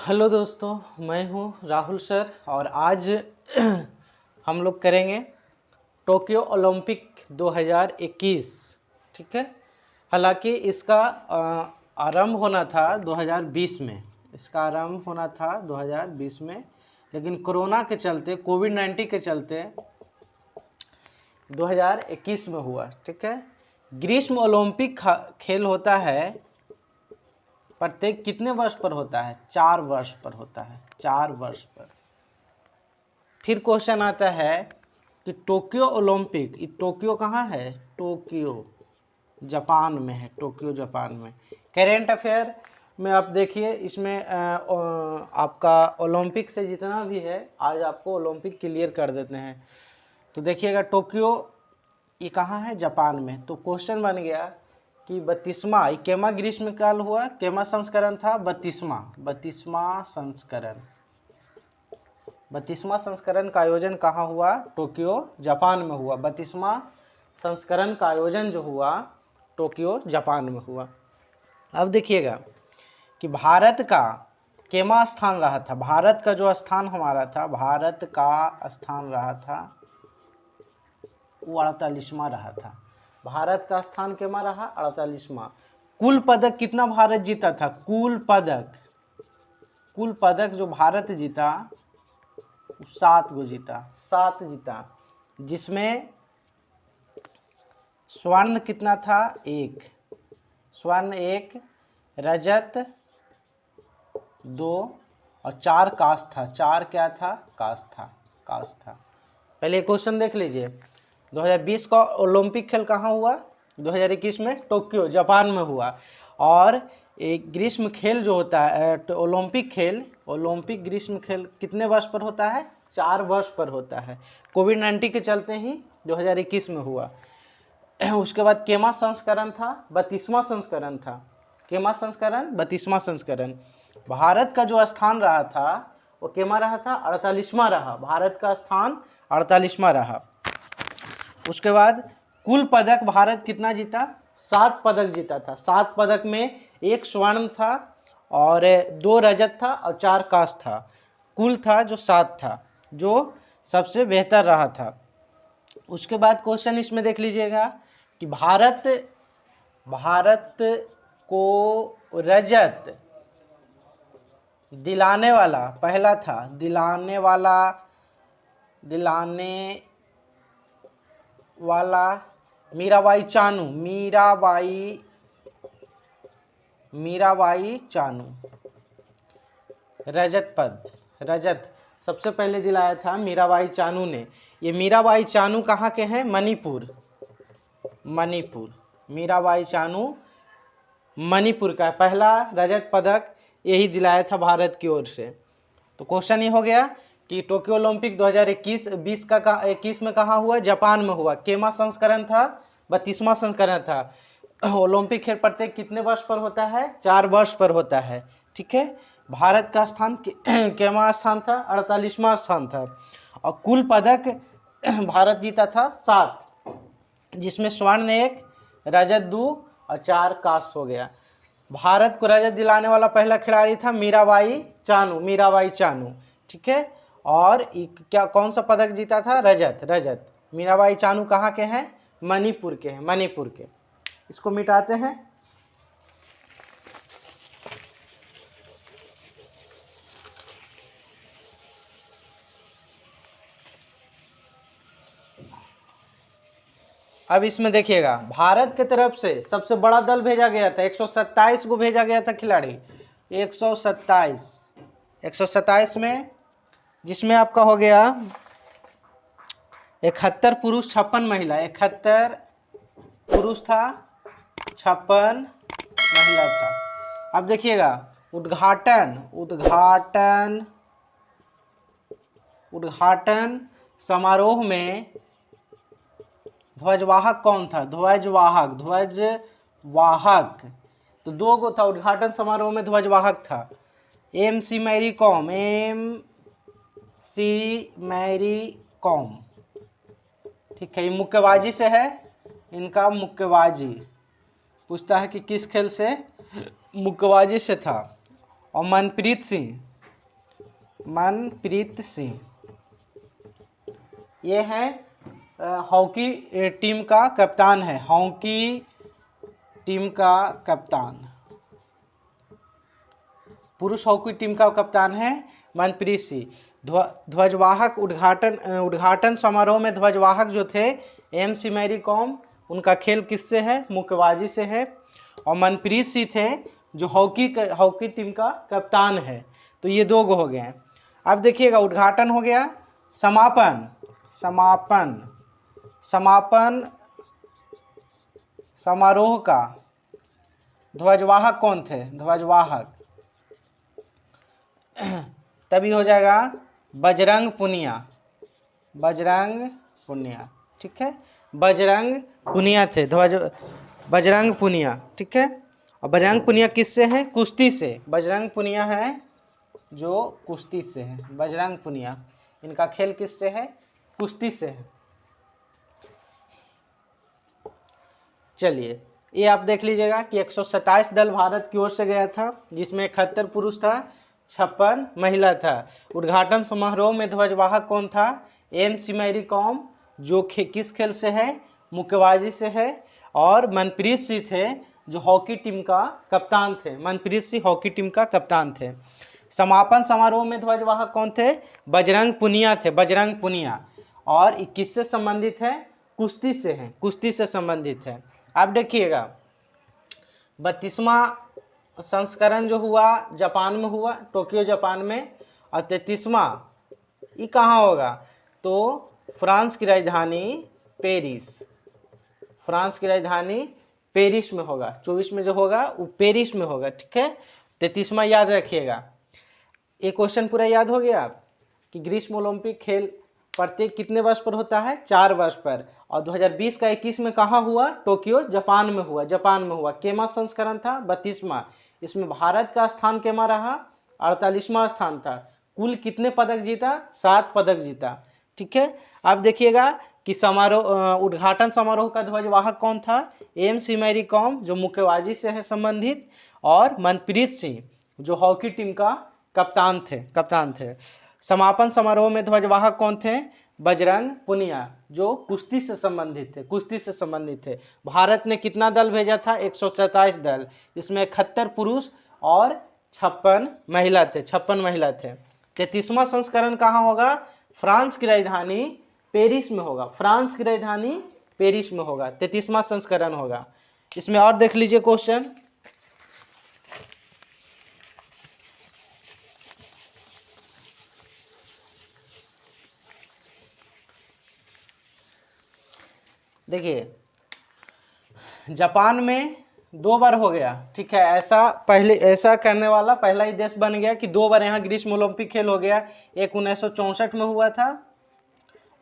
Hello दोस्तों, मैं हूं राहुल सर और आज हम लोग करेंगे टोक्यो ओलंपिक 2021। ठीक है। हालांकि इसका आरंभ होना था 2020 में। इसका आरंभ होना था 2020 में, लेकिन कोरोना के चलते, कोविड-19 के चलते 2021 में हुआ। ठीक है। ग्रीष्म ओलंपिक खेल होता है प्रत्येक कितने वर्ष पर होता है? 4 वर्ष पर होता है, 4 वर्ष पर। फिर क्वेश्चन आता है कि टोक्यो ओलंपिक, ये टोक्यो कहाँ है? टोक्यो जापान में है, टोक्यो जापान में। करेंट अफेयर में आप देखिए, इसमें आपका ओलंपिक से जितना भी है आज आपको ओलंपिक क्लियर कर देते हैं। तो देखिएगा, टोक्यो ये कहाँ है? जापान में। तो क्वेश्चन बन गया कि 32वां केमा ग्रीष्मकाल हुआ, केमा संस्करण था? 32वां संस्करण। 32वां संस्करण का आयोजन कहाँ हुआ? टोक्यो जापान में हुआ। 32वां संस्करण का आयोजन जो हुआ टोक्यो जापान में हुआ। अब देखिएगा कि भारत का केमा स्थान रहा था। भारत का जो स्थान हमारा था, भारत का स्थान रहा था वो 48वां रहा था। भारत का स्थान केमा रहा? 48वां। कुल पदक कितना भारत जीता था? कुल पदक जो भारत जीता 7 गो जीता, 7 जीता, जिसमें स्वर्ण कितना था? 1, स्वर्ण 1, रजत 2 और 4 कांस्य था। 4 क्या था? कांस्य था। पहले क्वेश्चन देख लीजिए। 2020 का ओलंपिक खेल कहाँ हुआ? 2021 में टोक्यो जापान में हुआ। और एक ग्रीष्म खेल जो होता है, ओलंपिक ग्रीष्म खेल कितने वर्ष पर होता है? 4 वर्ष पर होता है। कोविड-19 के चलते ही 2021 में हुआ। उसके बाद केमा संस्करण था? 32वां संस्करण था। केमा संस्करण? 32वां संस्करण। भारत का जो स्थान रहा था वो केमा रहा था? 48वां रहा। भारत का स्थान 48वां रहा। उसके बाद कुल पदक भारत कितना जीता? 7 पदक जीता था। 7 पदक में 1 स्वर्ण था और 2 रजत था और 4 कांस्य था। कुल था जो 7 था, जो सबसे बेहतर रहा था। उसके बाद क्वेश्चन इसमें देख लीजिएगा कि भारत को रजत दिलाने वाला पहला था, दिलाने वाला मीराबाई चानू। रजत सबसे पहले दिलाया था मीराबाई चानू ने। ये मीराबाई चानू कहाँ के हैं? मणिपुर। मीराबाई चानू मणिपुर का पहला रजत पदक यही दिलाया था भारत की ओर से। तो क्वेश्चन ये हो गया कि टोक्यो ओलंपिक 2021 का 21 में कहाँ हुआ? जापान में हुआ। केमा संस्करण था? 32वां संस्करण था। ओलंपिक खेल प्रत्येक कितने वर्ष पर होता है? 4 वर्ष पर होता है। ठीक है। भारत का स्थान केमा स्थान था? 48वां स्थान था। और कुल पदक भारत जीता था 7, जिसमें स्वर्ण 1, रजत 2 और 4 कांस्य हो गया। भारत को रजत दिलाने वाला पहला खिलाड़ी था मीराबाई चानू। ठीक है। और कौन सा पदक जीता था? रजत। मीराबाई चानू कहाँ के हैं? मणिपुर के। इसको मिटाते हैं। अब इसमें देखिएगा, भारत की तरफ से सबसे बड़ा दल भेजा गया था, 127 को भेजा गया था खिलाड़ी। 127 में, जिसमें आपका हो गया 71 पुरुष 56 महिला। 71 पुरुष था, 56 महिला था। अब देखिएगा, उद्घाटन समारोह में ध्वजवाहक कौन था? ध्वजवाहक। तो 2 गो था उद्घाटन समारोह में, ध्वजवाहक था। MC मैरी कॉम। ठीक है। ये मुक्केबाजी से है, इनका मुक्केबाजी पूछता है कि किस खेल से? मुक्केबाजी से था। और मनप्रीत सिंह मनप्रीत सिंह, ये है हॉकी टीम का कप्तान है, हॉकी टीम का कप्तान, पुरुष हॉकी टीम का कप्तान है मनप्रीत सिंह। ध्वजवाहक उद्घाटन समारोह में ध्वजवाहक जो थे MC मैरी कॉम, उनका खेल किससे है? मुक्केबाजी से है। और मनप्रीत सिंह थे जो हॉकी टीम का कप्तान है। तो ये 2 हो गए। अब देखिएगा, उद्घाटन हो गया, समापन समारोह का ध्वजवाहक कौन थे? ध्वजवाहक तभी हो जाएगा बजरंग पुनिया, ठीक है, बजरंग पुनिया थे, बजरंग पुनिया, ठीक है। और बजरंग पुनिया किससे है? कुश्ती से। बजरंग पुनिया है जो कुश्ती से है, बजरंग पुनिया, इनका खेल किससे है? कुश्ती से है। चलिए, ये आप देख लीजिएगा कि 127 दल भारत की ओर से गया था, जिसमें 71 पुरुष था, 56 महिला था। उद्घाटन समारोह में ध्वजवाहक कौन था? MC मैरी कॉम, जो किस खेल से है? मुक्केबाजी से है। और मनप्रीत सिंह थे जो हॉकी टीम का कप्तान थे, मनप्रीत सिंह हॉकी टीम का कप्तान थे। समापन समारोह में ध्वजवाहक कौन थे? बजरंग पुनिया थे, बजरंग पुनिया। और किससे संबंधित है? कुश्ती से है, कुश्ती से संबंधित है। अब देखिएगा, 32वां संस्करण जो हुआ जापान में हुआ, टोक्यो जापान में। और 33वां ये कहाँ होगा? तो फ्रांस की राजधानी पेरिस, फ्रांस की राजधानी पेरिस में होगा। 24 में जो होगा वो पेरिस में होगा, ठीक है। 33वां याद रखिएगा। एक क्वेश्चन पूरा याद हो गया कि ग्रीष्म ओलंपिक खेल प्रत्येक कितने वर्ष पर होता है? 4 वर्ष पर। और 2020 का 21 में कहाँ हुआ? टोक्यो जापान में हुआ, जापान में हुआ। केमा संस्करण था? 32वां। इसमें भारत का स्थान केमा रहा? 48वां स्थान था। कुल कितने पदक जीता? 7 पदक जीता, ठीक है। अब देखिएगा कि उद्घाटन समारोह का ध्वजवाहक कौन था? MC मैरी कॉम, जो मुक्केबाजी से है संबंधित, और मनप्रीत सिंह जो हॉकी टीम का कप्तान थे। समापन समारोह में ध्वजवाहक कौन थे? बजरंग पुनिया, जो कुश्ती से संबंधित थे। भारत ने कितना दल भेजा था? 127 दल, इसमें 71 पुरुष और 56 महिला थे, 33वां संस्करण कहाँ होगा? फ्रांस की राजधानी पेरिस में होगा, 33वां संस्करण होगा। इसमें और देख लीजिए क्वेश्चन। देखिए, जापान में 2 बार हो गया, ठीक है। ऐसा करने वाला पहला ही देश बन गया कि 2 बार यहाँ ग्रीष्म ओलंपिक खेल हो गया। एक 1964 में हुआ था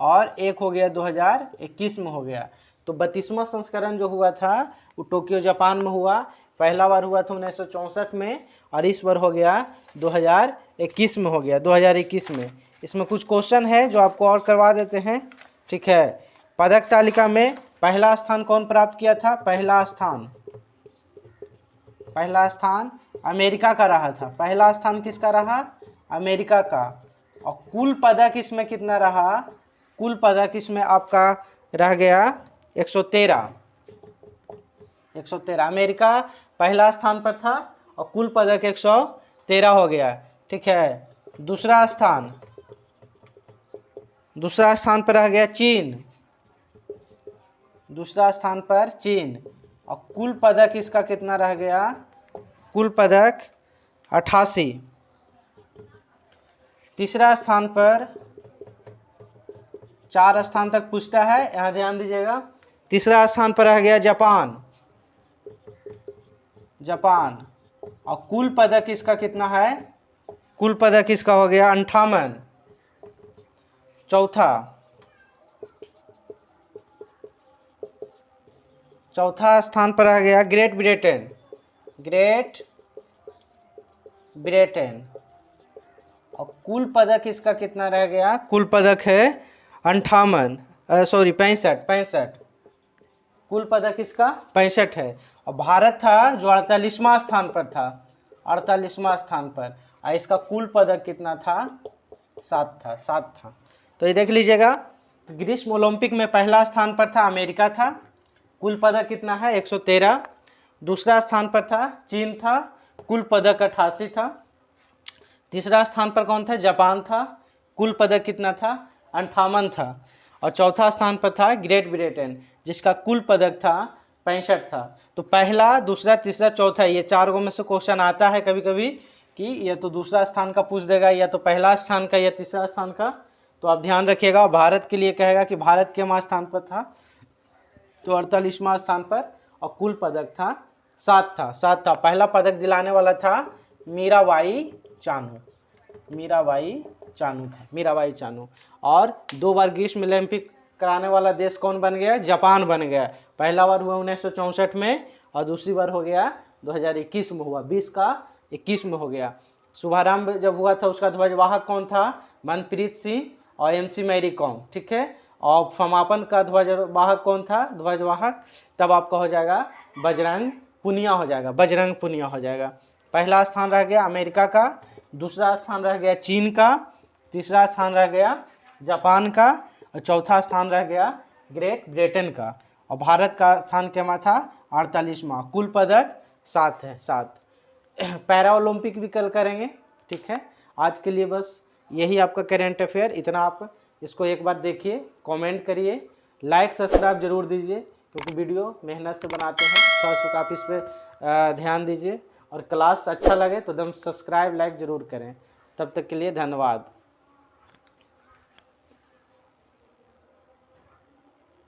और एक हो गया 2021 में हो गया। तो 32वां संस्करण जो हुआ था वो टोक्यो जापान में हुआ। पहला बार हुआ था 1964 में और इस बार हो गया 2021 में हो गया, 2021 में। इसमें कुछ क्वेश्चन है जो आपको और करवा देते हैं, ठीक है। पदक तालिका में पहला स्थान कौन प्राप्त किया था? पहला स्थान अमेरिका का रहा था। पहला स्थान किसका रहा? अमेरिका का। और कुल पदक इसमें कितना रहा? कुल पदक इसमें आपका रह गया 113। अमेरिका पहला स्थान पर था और कुल पदक 113 हो गया, ठीक है। दूसरा स्थान पर रह गया चीन, और कुल पदक इसका कितना रह गया? कुल पदक 88। तीसरा स्थान पर, 4 स्थान तक पूछता है, यहाँ ध्यान दीजिएगा। तीसरा स्थान पर रह गया जापान, और कुल पदक इसका कितना है? कुल पदक इसका हो गया 58। चौथा स्थान पर आ गया ग्रेट ब्रिटेन, और कुल पदक इसका कितना रह गया? कुल पदक है 65। कुल पदक इसका 65 है। और भारत था जो 48वां स्थान पर था, 48वां स्थान पर, और इसका कुल पदक कितना था? 7 था। तो ये देख लीजिएगा, ग्रीष्म ओलंपिक में पहला स्थान पर था अमेरिका था, कुल पदक कितना है 113। दूसरा स्थान पर था चीन था, कुल पदक 88 था। तीसरा स्थान पर कौन था, जापान था, कुल पदक कितना था 58 था। और चौथा स्थान पर था ग्रेट ब्रिटेन, जिसका कुल पदक था 65 था। तो पहला, दूसरा, तीसरा, चौथा, ये 4 में से क्वेश्चन आता है कभी कभी कि या तो दूसरा स्थान का पूछ देगा, या तो पहला स्थान का, या तीसरा स्थान का। तो आप ध्यान रखिएगा। भारत के लिए कहेगा कि भारत के स्थान पर था, तो 48वां स्थान पर, और कुल पदक था 7 था। पहला पदक दिलाने वाला था मीराबाई चानू। और 2 बार ग्रीष्म ओलंपिक कराने वाला देश कौन बन गया, जापान बन गया। पहला बार हुआ 1964 में, और दूसरी बार हो गया 2021 में हुआ, 20 का 21 में हो गया। शुभारंभ जब हुआ था उसका ध्वजवाहक कौन था, मनप्रीत सिंह और MC मैरी कॉम, ठीक है। और समापन का ध्वजवाहक कौन था, तब आपका हो जाएगा बजरंग पुनिया हो जाएगा। पहला स्थान रह गया अमेरिका का, दूसरा स्थान रह गया चीन का, तीसरा स्थान रह गया जापान का, और चौथा स्थान रह गया ग्रेट ब्रिटेन का। और भारत का स्थान क्या था 48वां, कुल पदक 7 है। पैरा ओलंपिक भी कल करेंगे, ठीक है। आज के लिए बस यही आपका करेंट अफेयर, इतना आप इसको एक बार देखिए, कमेंट करिए, लाइक सब्सक्राइब जरूर दीजिए, क्योंकि वीडियो मेहनत से बनाते हैं, थोड़ा सा आप इस पर ध्यान दीजिए। और क्लास अच्छा लगे तो एकदम सब्सक्राइब लाइक ज़रूर करें। तब तक के लिए धन्यवाद।